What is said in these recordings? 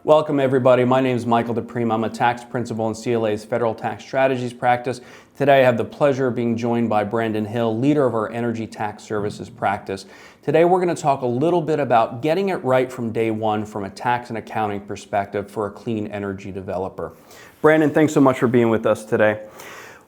Welcome everybody. My name is Michael DePrima. I'm a tax principal in CLA's Federal Tax Strategies practice. Today I have the pleasure of being joined by Brandon Hill, leader of our Energy Tax Services practice. Today we're going to talk a little bit about getting it right from day one from a tax and accounting perspective for a clean energy developer. Brandon, thanks so much for being with us today.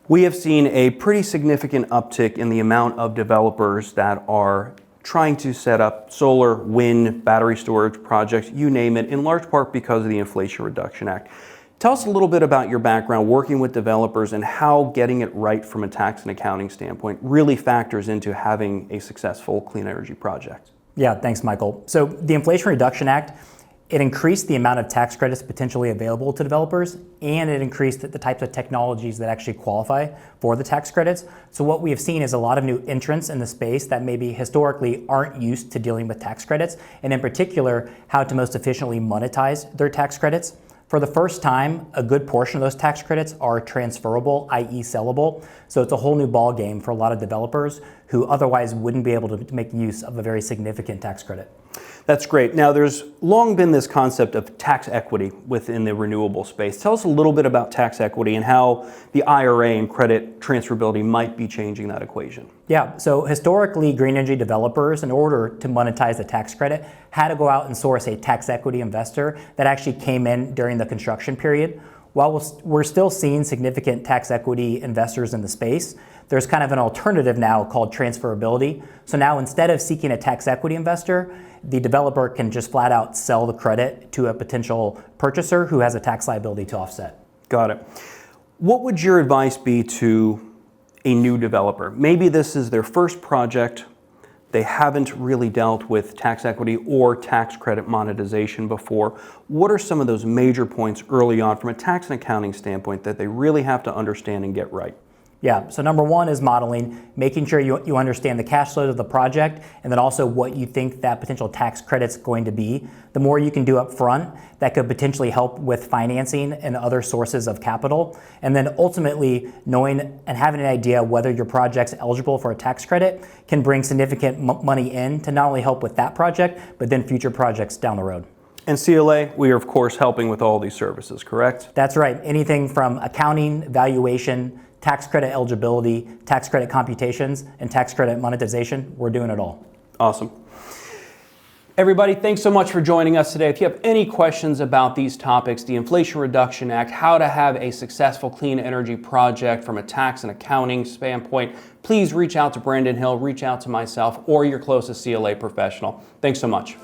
We have seen a pretty significant uptick in the amount of developers that are trying to set up solar, wind, battery storage projects, you name it, in large part because of the Inflation Reduction Act. Tell us a little bit about your background working with developers and how getting it right from a tax and accounting standpoint really factors into having a successful clean energy project. Yeah, thanks, Michael. So the Inflation Reduction Act, it increased the amount of tax credits potentially available to developers, and it increased the types of technologies that actually qualify for the tax credits. So what we have seen is a lot of new entrants in the space that maybe historically aren't used to dealing with tax credits, and in particular, how to most efficiently monetize their tax credits. For the first time, a good portion of those tax credits are transferable, i.e. sellable. So it's a whole new ball game for a lot of developers who otherwise wouldn't be able to make use of a very significant tax credit. That's great. Now, there's long been this concept of tax equity within the renewable space. Tell us a little bit about tax equity and how the IRA and credit transferability might be changing that equation. Yeah, so historically, green energy developers, in order to monetize the tax credit, had to go out and source a tax equity investor that actually came in during the construction period. While we're still seeing significant tax equity investors in the space, there's kind of an alternative now called transferability. So now instead of seeking a tax equity investor, the developer can just flat out sell the credit to a potential purchaser who has a tax liability to offset. Got it. What would your advice be to a new developer? Maybe this is their first project. They haven't really dealt with tax equity or tax credit monetization before. What are some of those major points early on from a tax and accounting standpoint that they really have to understand and get right? Yeah, so number one is modeling, making sure you understand the cash flows of the project and then also what you think that potential tax credit's going to be. The more you can do up front, that could potentially help with financing and other sources of capital. And then ultimately knowing and having an idea whether your project's eligible for a tax credit can bring significant money in to not only help with that project, but then future projects down the road. And CLA, we are of course helping with all these services, correct? That's right, anything from accounting, valuation, tax credit eligibility, tax credit computations, and tax credit monetization. We're doing it all. Awesome. Everybody, thanks so much for joining us today. If you have any questions about these topics, the Inflation Reduction Act, how to have a successful clean energy project from a tax and accounting standpoint, please reach out to Brandon Hill, reach out to myself, or your closest CLA professional. Thanks so much.